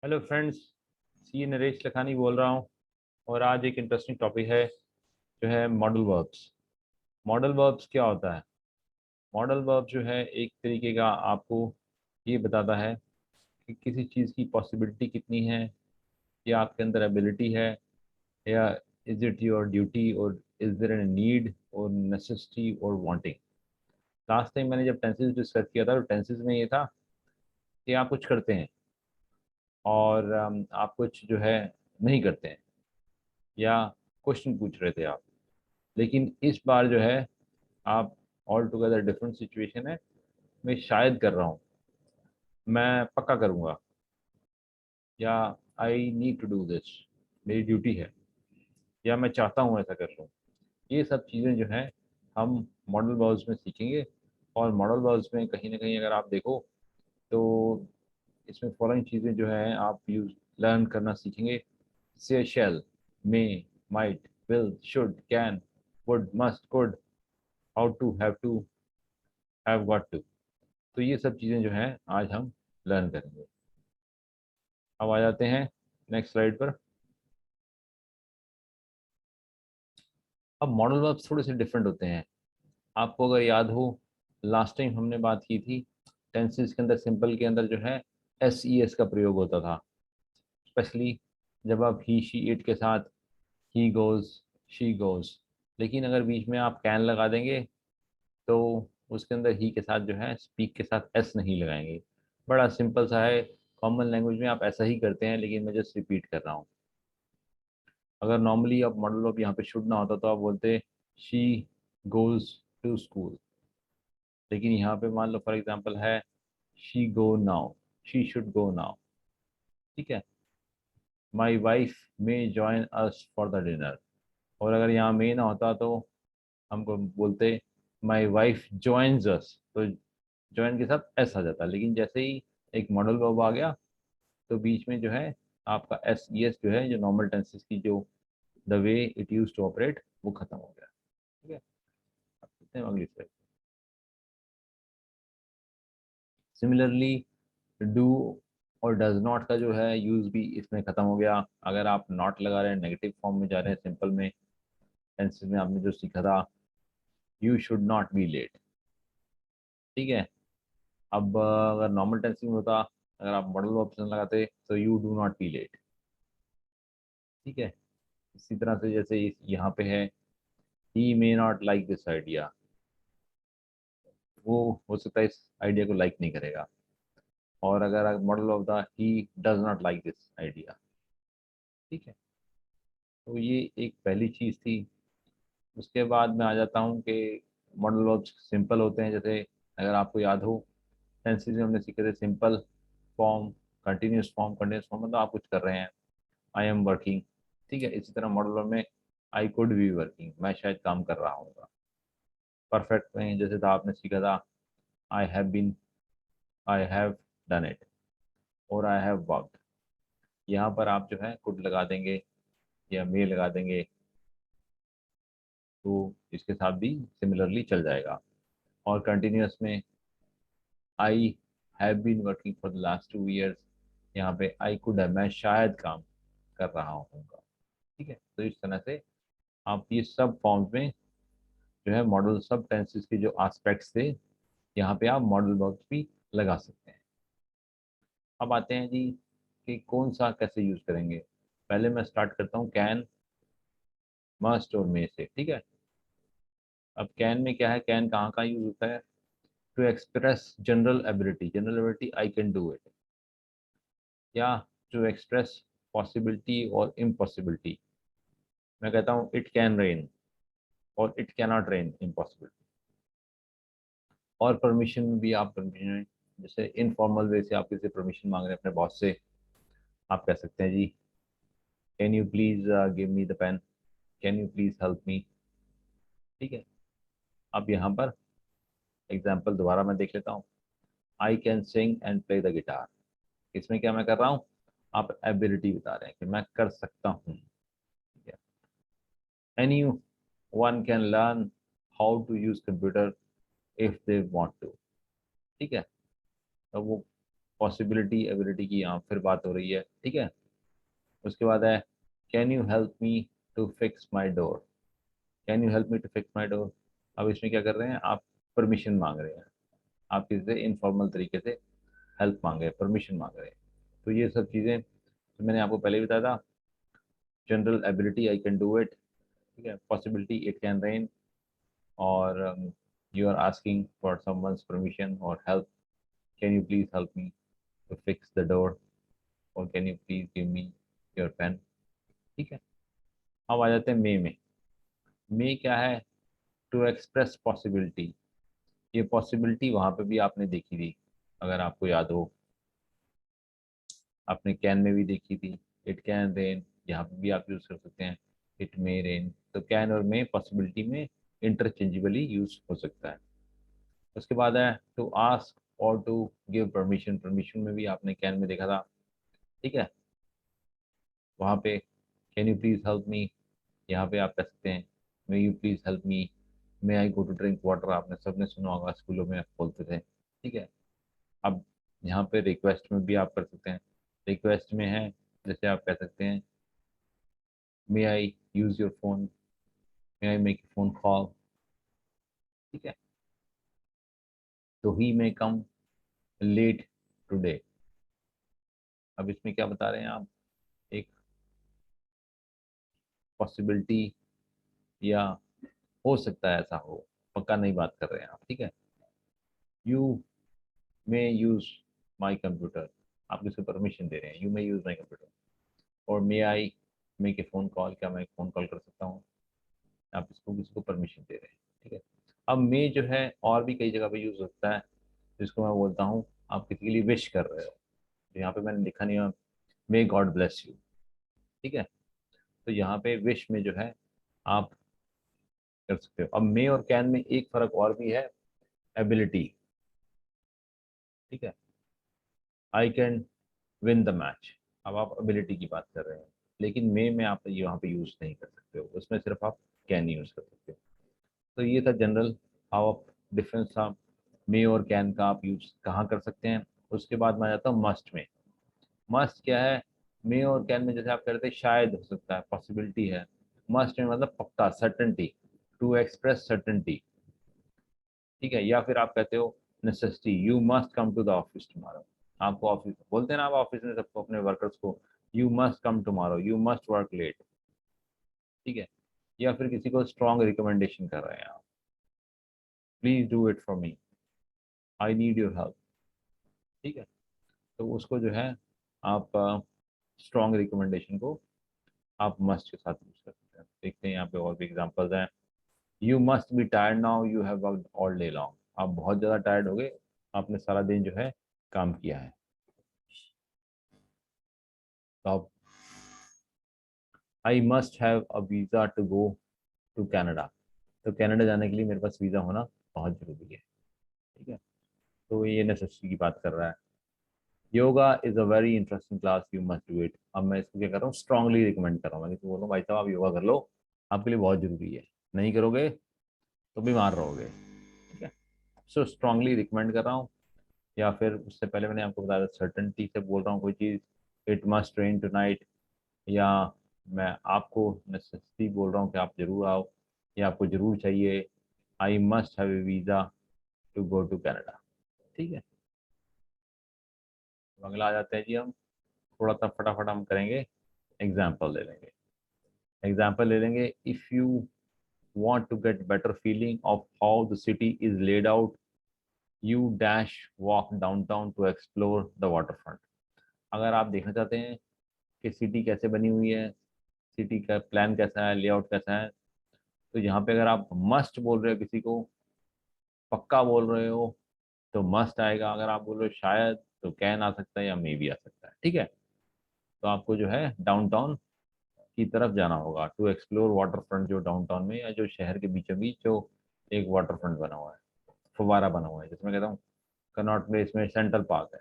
Hello friends, सी नरेश लखानी बोल रहा हूँ। और आज एक इंटरेस्टिंग टॉपिक है जो है मॉडल वर्ब्स। मॉडल वर्ब्स क्या होता है? मॉडल वर्ब जो है एक तरीके का आपको ये बताता है कि किसी चीज़ की पॉसिबिलिटी कितनी है, या आपके अंदर एबिलिटी है, या इज इट योर ड्यूटी और इज देयर एन नीड और नेसेसिटी और वांटिंग। लास्ट टाइम मैंने जब टेंसेस डिस्कस किया था तो टेंसेस में ये था कि आप कुछ करते हैं और आप कुछ जो है नहीं करते हैं, या क्वेश्चन पूछ रहे थे आप। लेकिन इस बार जो है आप ऑल टुगेदर डिफरेंट सिचुएशन है। मैं शायद कर रहा हूँ, मैं पक्का करूँगा, या I need to do this, मेरी ड्यूटी है, या मैं चाहता हूँ ऐसा कर लूँ। ये सब चीज़ें जो हैं हम मॉडल वर्ब्स में सीखेंगे। और मॉडल वर्ब्स में कहीं ना कहीं अगर आप देखो तो इसमें फॉलोइंग चीज़ें जो हैं आप यूज लर्न करना सीखेंगे। से, shall, may, might, will, should, can, would, must, could, how to, have to, have got to. तो ये सब चीज़ें जो हैं आज हम लर्न करेंगे। अब आ जाते हैं नेक्स्ट स्लाइड पर। अब मॉडल वर्ब्स थोड़े से डिफरेंट होते हैं। आपको अगर याद हो, लास्ट टाइम हमने बात की थी टेंसेस के अंदर सिंपल के अंदर जो है एस ई एस का प्रयोग होता था। स्पेशली जब आप ही शी इट के साथ ही गोज, शी गोज। लेकिन अगर बीच में आप कैन लगा देंगे तो उसके अंदर ही के साथ जो है स्पीक के साथ एस नहीं लगाएंगे। बड़ा सिंपल सा है, कॉमन लैंग्वेज में आप ऐसा ही करते हैं, लेकिन मैं जस्ट रिपीट कर रहा हूँ। अगर नॉर्मली आप मॉडल ऑफ यहाँ पे शुड ना होता तो आप बोलते शी गोज टू स्कूल। लेकिन यहाँ पे मान लो फॉर एग्जांपल है she go now, she should go now. ठीक है। My wife may join us for the dinner. और अगर यहाँ मे ना होता तो हमको बोलते माई वाइफ ज्वाइंस अस, तो ज्वाइन के साथ एस आ जाता। लेकिन जैसे ही एक मॉडल वर्ब आ गया तो बीच में जो है आपका एस ई एस जो है, जो नॉर्मल टेंसेस की जो the way it use to operate, वो खत्म हो गया। ठीक है। अब चलते हैं अगली स्लाइड। सिमिलरली डू और डज नॉट का जो है यूज भी इसमें खत्म हो गया। अगर आप नॉट लगा रहे हैं, नेगेटिव फॉर्म में जा रहे हैं, सिंपल में टेंसेस में आपने जो सीखा था you should not be late. ठीक है। अब अगर नॉर्मल टेंस में होता, अगर आप मॉडल ऑप्शन लगाते तो you do not be late. ठीक है। इसी तरह से जैसे यहाँ पे है he may not like this idea, वो हो सकता है इस आइडिया को लाइक नहीं करेगा। और अगर model of the he does not like this idea. ठीक है। तो ये एक पहली चीज़ थी। उसके बाद मैं आ जाता हूँ कि मॉडल वर्ब्स सिंपल होते हैं। जैसे अगर आपको याद हो टेंसेस में हमने सीखे थे simple form, continuous form. Continuous form मतलब आप कुछ कर रहे हैं, आई एम वर्किंग। ठीक है। इसी तरह मॉडल वर्ब में आई कुड बी वर्किंग, मैं शायद काम कर रहा हूँ। परफेक्ट में जैसे था आपने सीखा था I have been, I have done it, और आई हैव वर्कड। यहाँ पर आप जो है कुड लगा देंगे या मे लगा देंगे तो इसके साथ भी सिमिलरली चल जाएगा। और कंटिन्यूस में I have been working for the last 2 years, यहाँ पे आई कुड है, मैं शायद काम कर रहा हूँ। ठीक है। तो इस तरह से आप ये सब फॉर्म्स में जो है मॉडल सब टेंसेस के जो एस्पेक्ट्स थे यहाँ पे आप मॉडल वर्ब्स भी लगा सकते हैं। अब आते हैं जी कि कौन सा कैसे यूज करेंगे। पहले मैं स्टार्ट करता हूँ कैन, मस्ट और मे से। ठीक है। अब कैन में क्या है, कैन कहाँ कहाँ यूज होता है? To express general ability, general ability I can do it, या टू एक्सप्रेस पॉसिबिलिटी और इम्पॉसिबिलिटी। मैं कहता हूँ इट कैन रेन और इट कैनॉट रेन, इम्पॉसिबिलिटी। और परमिशन में भी आप परमिशन, जैसे इनफॉर्मल वे से आप किसी परमिशन मांग रहे हैं अपने बॉस से, आप कह सकते हैं जी can you please give me the pen, can you please help me. ठीक है। अब यहाँ पर एग्जाम्पल दोबारा मैं देख लेता हूँ। I can sing and play the guitar. इसमें क्या मैं कर रहा हूँ, आप एबिलिटी बता रहे हैं कि मैं कर सकता हूँ। ठीक है। Anyone can learn how to use computer if they want to. ठीक है। तो वो पॉसिबिलिटी एबिलिटी की यहाँ फिर बात हो रही है, ठीक है। उसके बाद है can you help me to fix my door, can you help me to fix my door. अब इसमें क्या कर रहे हैं, आप परमिशन मांग रहे हैं, आप किसी से इनफॉर्मल तरीके से हेल्प मांग रहे हैं, परमिशन मांग रहे हैं। तो ये सब चीज़ें तो मैंने आपको पहले भी बताया था। General ability I can do it, ठीक है। पॉसिबिलिटी इट कैन रेन, और you are asking for someone's permission और help, can you please help me to fix the door, और can you please give me your pen, ठीक है। अब आ जाते हैं मे क्या है, टू एक्सप्रेस पॉसिबिलिटी। ये पॉसिबिलिटी वहाँ पे भी आपने देखी थी, अगर आपको याद हो, आपने कैन में भी देखी थी। इट कैन रेन, यहाँ पे भी आप यूज़ कर सकते हैं, इट मे रेन। तो कैन और मे पॉसिबिलिटी में इंटरचेंजेबली यूज हो सकता है। उसके बाद है टू आस्क और टू गिव परमिशन, परमिशन में भी आपने कैन में देखा था, ठीक है। वहाँ पे can you please help me, यहाँ पे आप कह सकते हैं may you please help me, may I go to drink water, आपने सबने सुना होगा, स्कूलों में बोलते थे, ठीक है। अब यहाँ पे रिक्वेस्ट में भी आप कर सकते हैं, रिक्वेस्ट में है जैसे आप कह सकते हैं may I use your phone, may I make phone call, ठीक है। तो ही मे कम लेट टुडे। अब इसमें क्या बता रहे हैं आप, एक पॉसिबिलिटी, या हो सकता है ऐसा हो, पक्का नहीं बात कर रहे हैं आप, ठीक है। You may use my computer, आप किसको परमिशन दे रहे हैं, you may use my computer. और may I make a phone call, क्या मैं फ़ोन कॉल कर सकता हूँ, आप इसको किसी को परमिशन दे रहे हैं, ठीक है। अब मे जो है और भी कई जगह पे यूज़ होता है, जिसको मैं बोलता हूँ आप किसी के लिए विश कर रहे हो, तो यहाँ पे मैंने लिखा नहीं है मे गॉड ब्लेस यू, ठीक है। तो यहाँ पे विश में जो है आप कर सकते हो। अब मे और कैन में एक फ़र्क और भी है, एबिलिटी, ठीक है। I can win the match, अब आप एबिलिटी की बात कर रहे हैं, लेकिन मे में आप यहाँ पे यूज़ नहीं कर सकते हो, उसमें सिर्फ आप कैन यूज़ कर सकते हो। तो ये था जनरल हाउ ऑफ डिफरेंस था मे और कैन का, आप यूज कहाँ कर सकते हैं। उसके बाद मैं आ जाता हूँ मस्ट में। मस्ट क्या है, मे और कैन में जैसे आप कह रहे थे शायद हो सकता है, पॉसिबिलिटी है। मस्ट में मतलब पक्का, सर्टेनिटी, टू एक्सप्रेस सर्टेनिटी, ठीक है। या फिर आप कहते हो necessity, you must come to the office tomorrow, आपको ऑफिस बोलते हैं ना, आप ऑफिस में सबको अपने वर्कर्स को you must come tomorrow, you must work late, ठीक है। या फिर किसी को स्ट्रॉन्ग रिकमेंडेशन कर रहे हैं आप, please do it for me, I need your help, ठीक है। तो उसको जो है आप स्ट्रॉन्ग रिकमेंडेशन को आप मस्ट के साथ यूज कर सकते हैं। देखते हैं यहाँ पे और भी एग्जांपल्स हैं। You must be tired now, you have worked all day long, आप बहुत ज़्यादा टायर्ड हो गए, आपने सारा दिन जो है काम किया है। तो आप I must have a visa to go to Canada, तो कनाडा जाने के लिए मेरे पास वीज़ा होना बहुत ज़रूरी है, ठीक है। तो ये नेसेसिटी की बात कर रहा है। Yoga is a very interesting class, you must do it, अब मैं इसको क्या कर रहा हूँ, स्ट्रांगली रिकमेंड कर रहा हूँ, मैं इसको बोल रहा हूँ भाई साहब आप योगा कर लो, आपके लिए बहुत ज़रूरी है, नहीं करोगे तो बीमार रहोगे, ठीक है। सो स्ट्रांगली रिकमेंड कर रहा हूँ। या फिर उससे पहले मैंने आपको बताया सर्टेनिटी से बोल रहा हूँ कोई चीज़, इट मस्ट रेन टुनाइट, या मैं आपको नेसेसिटी बोल रहा हूँ कि आप जरूर आओ, या आपको जरूर चाहिए, I must have a visa to go to Canada, ठीक है। तो अगला आ जाते हैं जी, हम थोड़ा सा फटाफट हम करेंगे, एग्जाम्पल ले लेंगे। एग्जाम्पल ले लेंगे, if you want to get better feeling of how the city is laid out, you dash walk downtown to explore the waterfront। अगर आप देखना चाहते हैं कि सिटी कैसे बनी हुई है, सिटी का प्लान कैसा है, लेआउट कैसा है, तो यहाँ पे अगर आप मस्ट बोल रहे हो किसी को, पक्का बोल रहे हो, तो मस्ट आएगा। अगर आप बोल रहे हो शायद, तो कैन आ सकता है या मे भी आ सकता है, ठीक है। तो आपको जो है डाउनटाउन की तरफ जाना होगा टू एक्सप्लोर वाटर फ्रंट, जो डाउनटाउन में या जो शहर के बीचों बीच जो एक वाटर फ्रंट बना हुआ है, फुवारा बना हुआ है, जिसमें कहता हूँ कनॉट प्लेस में सेंट्रल पार्क है,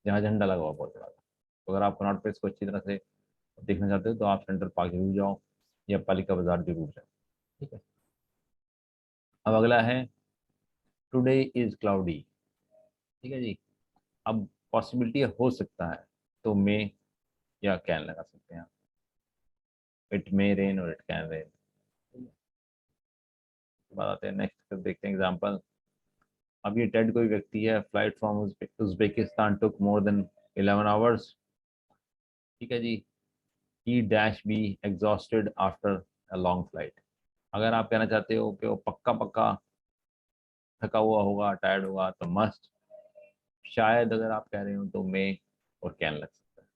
जहाँ झंडा लगा हुआ बहुत बड़ा। तो अगर आप कनॉट प्लेस को अच्छी तरह से देखना चाहते हो तो आप सेंट्रल पार्क जरूर जाओ, या पालिका बाजार जरूर जाओ, ठीक है। अब अगला है टुडे इज क्लाउडी, ठीक है जी। अब पॉसिबिलिटी हो सकता है, तो मे या कैन लगा सकते हैं। इट मे रेन और इट कैन रेन। बात आते हैं नेक्स्ट, देखते हैं एग्जांपल। अब ये टेड कोई व्यक्ति है, flight from Uzbekistan took more than 11 hours. ठीक है जी। He dash be exhausted after a long flight. अगर आप कहना चाहते हो कि वो पक्का पक्का थका हुआ होगा, टायर्ड होगा, तो मस्ट। शायद अगर आप कह रहे हो तो मे और कैन लग सकता है।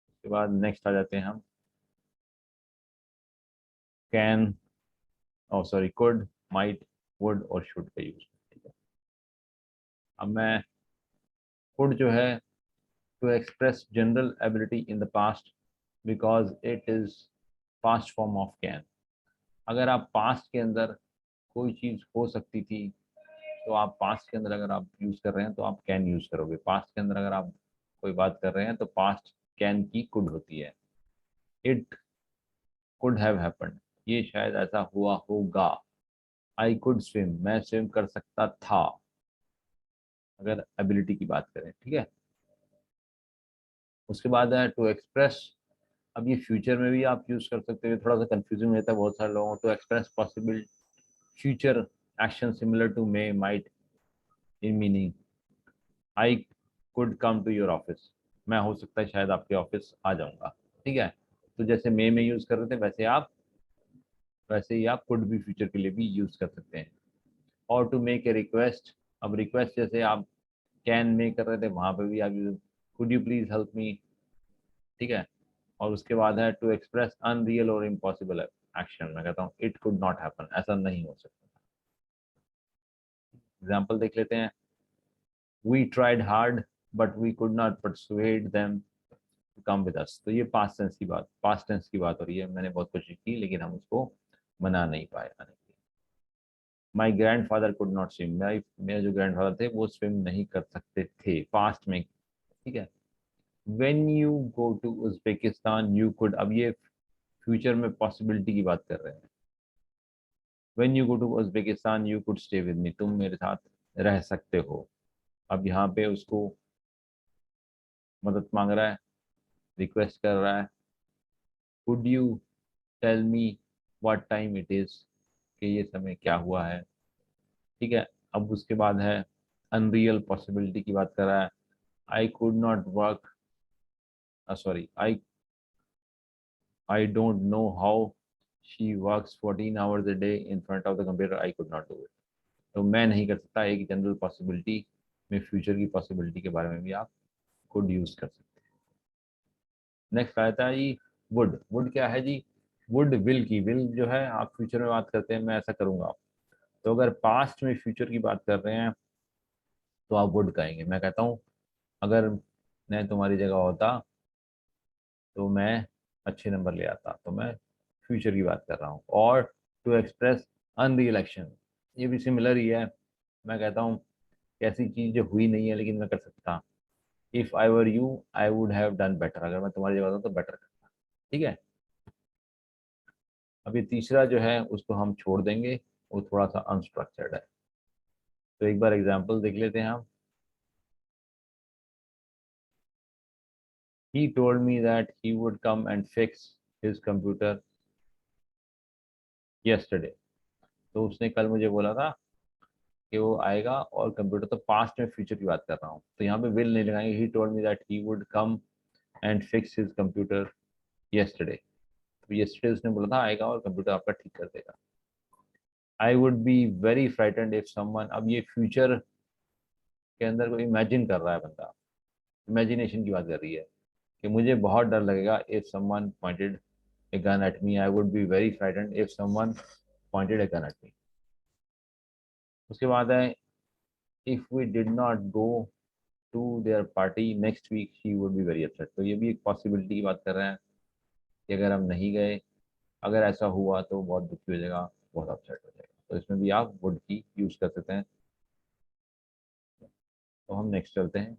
उसके बाद नेक्स्ट आ जाते हैं हम, कैन और सॉरी कुड, माइट, वुड और शुड का यूज। ठीक है। अब मैं कुड जो है, to express general ability in the past because it is past form of can. अगर आप पास्ट के अंदर कोई चीज हो सकती थी, तो आप पास्ट के अंदर अगर आप यूज कर रहे हैं तो आप कैन यूज करोगे। पास्ट के अंदर अगर आप कोई बात कर रहे हैं तो पास्ट कैन की कुड होती है। इट कुड हैव हैपेंड, ये शायद ऐसा हुआ होगा। आई कुड स्विम, मैं स्विम कर सकता था, अगर एबिलिटी की बात करें। ठीक है। उसके बाद है टू एक्सप्रेस। अब ये फ्यूचर में भी आप यूज कर सकते हो, थोड़ा सा कंफ्यूजिंग रहता है बहुत सारे लोगों को। To express possible future action similar to may, might, in meaning I could come to your office, मैं हो सकता है शायद आपके ऑफिस आ जाऊंगा। ठीक है। तो जैसे मे में यूज कर रहे थे, वैसे ही आप कुड भी फ्यूचर के लिए भी यूज कर सकते हैं। और टू मेक ए रिक्वेस्ट। अब रिक्वेस्ट जैसे आप कैन में कर रहे थे, वहां पे भी आप use could you please help me. ठीक है। और उसके बाद है टू एक्सप्रेस अनरियल और इम्पॉसिबल एक्शन। मैं कहता हूँ इट कुड नॉट हैपन, ऐसा नहीं हो सकता। एग्जाम्पल देख लेते हैं। We tried hard but we could not persuade them to come with us. तो ये पास्ट टेंस की बात हो रही है। मैंने बहुत कोशिश की लेकिन हम उसको मना नहीं पाए आने के लिए। My grand father could not swim, मेरे जो ग्रैंड फादर थे वो स्विम नहीं कर सकते थे, पास्ट में। ठीक है। When you go to Uzbekistan you could, अब ये फ्यूचर में पॉसिबिलिटी की बात कर रहे हैं। When you go to Uzbekistan you could stay with me, तुम मेरे साथ रह सकते हो। अब यहाँ पे उसको मदद मांग रहा है, रिक्वेस्ट कर रहा है। Could you tell me what time it is, कि ये समय क्या हुआ है। ठीक है। अब उसके बाद है अनरियल पॉसिबिलिटी की बात कर रहा है। I could not work, sorry, I don't know how she works 14 hours a day in front of the computer, I could not do it. तो मैं नहीं कर सकता, एक जनरल पॉसिबिलिटी में फ्यूचर की पॉसिबिलिटी के बारे में भी आप कुड यूज कर सकते हैं। नेक्स्ट आता है जी वुड। वुड क्या है जी? वुड विल की, विल जो है आप फ्यूचर में बात करते हैं, मैं ऐसा करूंगा। तो अगर पास्ट में फ्यूचर की बात कर रहे हैं तो आप वुड कहेंगे। मैं कहता हूँ अगर मैं तुम्हारी जगह होता तो मैं अच्छे नंबर ले आता, तो मैं फ्यूचर की बात कर रहा हूँ। और टू एक्सप्रेस अनरियल एक्शन, ये भी सिमिलर ही है। मैं कहता हूँ ऐसी चीज जो हुई नहीं है लेकिन मैं कर सकता। If I were you I would have done better, अगर मैं तुम्हारी जगह होता तो बेटर करता। ठीक है। अभी तीसरा जो है उसको हम छोड़ देंगे, वो थोड़ा सा अनस्ट्रक्चर्ड है। तो एक बार एग्जाम्पल देख लेते हैं हम। He told me that he would come and fix his computer yesterday. तो उसने कल मुझे बोला था कि वो आएगा, और कंप्यूटर, तो पास्ट में फ्यूचर की बात कर रहा हूँ तो यहाँ पे विल नहीं लगाएंगे। He told me that he would come and fix his computer yesterday। तो yesterday उसने बोला था आएगा और कंप्यूटर आपका ठीक कर देगा। I would be very frightened if someone, अब ये फ्यूचर के अंदर कोई इमेजिन कर रहा है बंदा, इमेजिनेशन की बात कर रही है कि मुझे बहुत डर लगेगा if someone pointed a gun at me, I would be very frightened if someone pointed a gun at me। उसके बाद है if we did not go to their party next week she would be very upset। तो ये भी एक possibility की बात कर रहे हैं कि अगर हम नहीं गए, अगर ऐसा हुआ तो बहुत दुखी हो जाएगा, बहुत अपसेट हो जाएगा। तो इसमें भी आप would की यूज कर सकते हैं। तो हम नेक्स्ट चलते हैं।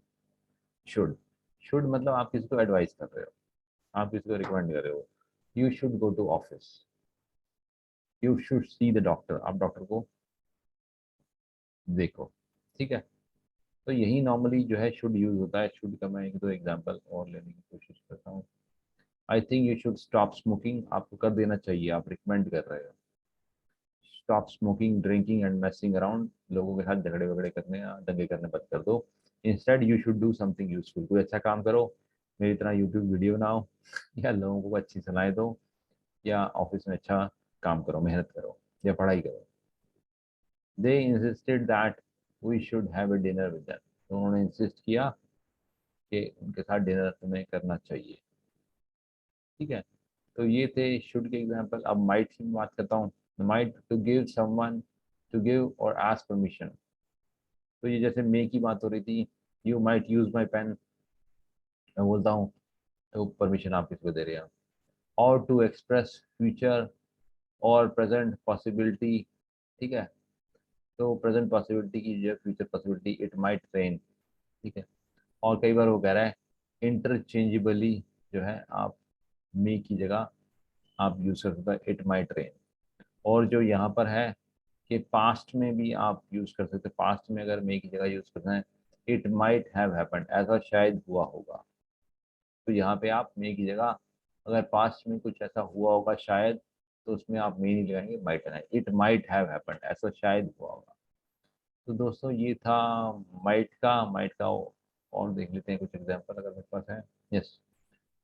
शुड। शुड मतलब आप किसी को एडवाइस कर रहे हो, आप किसी को रिकमेंड कर रहे हो। You should go to office, you should see the doctor, आप डॉक्टर को देखो। ठीक है। तो यही नॉर्मली जो है शुड यूज होता है। शुड का मैं एक दो एग्जांपल और लेने की कोशिश करता हूँ। I think you should stop smoking, आपको कर देना चाहिए, आप रिकमेंड कर रहे हो। Stop smoking, drinking and मैसिंग around, लोगों के साथ झगड़े वगड़े करने या दंगे करने बंद कर दो। Instead you should do something useful, कोई अच्छा काम करो, मेरी तरह यूट्यूब वीडियो बनाओ या लोगों को अच्छी सलाहें दो, या ऑफिस में अच्छा काम करो, मेहनत करो या पढ़ाई करो। They insisted that we should have a dinner with them, तो उन्होंने इंसिस्ट किया कि उनके साथ डिनर तुम्हें करना चाहिए। ठीक है। तो ये थे शुड के एग्जांपल। अब माइट की बात करता हूँ। Might, to give someone, to give और आस्क परमिशन। तो ये जैसे मे की बात हो रही थी, you might use my pen, मैं बोलता हूँ तो परमिशन आप किसको दे रहे हैं। और टू एक्सप्रेस फ्यूचर और प्रेजेंट पॉसिबिलिटी। ठीक है। तो प्रेजेंट पॉसिबिलिटी की जो future possibility, it might rain. ठीक है। और कई बार वो कह रहा है इंटरचेंजेबली, जो है आप मे की जगह आप यूज कर सकते हैं इट माइट रेन। और जो यहाँ पर है कि पास्ट में भी आप यूज कर सकते हैं, पास्ट में अगर मे की जगह यूज करना है, इट माइट हैव हैपेंड, ऐसा शायद हुआ होगा। तो यहाँ पे आप मे की जगह अगर पास्ट में कुछ ऐसा हुआ होगा शायद, तो उसमें आप मे नहीं लगाएंगे, माइट लगाएंगे, इट माइट हैव हैपेंड, ऐसा शायद हुआ होगा। तो दोस्तों ये था माइट का और देख लेते हैं कुछ एग्जांपल अगर मेरे पास है। Yes,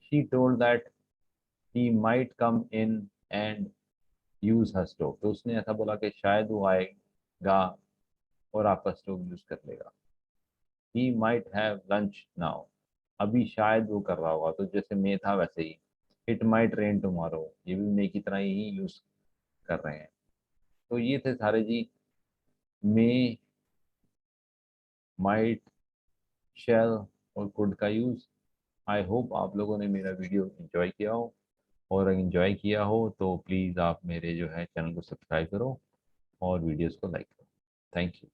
she told that he might come in and use her stove, तो उसने ऐसा बोला कि शायद वो आएगा और आपका स्टोव यूज कर लेगा। He might have lunch now, अभी शायद वो कर रहा होगा, तो जैसे मे था वैसे ही। इट माइट रेन टुमारो, ये भी मे की तरह ही यूज कर रहे हैं। तो ये थे सारे जी मे, माइट, शैल और कुड का यूज। आई होप आप लोगों ने मेरा वीडियो एंजॉय किया हो, और अगर एंजॉय किया हो तो प्लीज़ आप मेरे जो है चैनल को सब्सक्राइब करो और वीडियोस को लाइक करो। Thank you.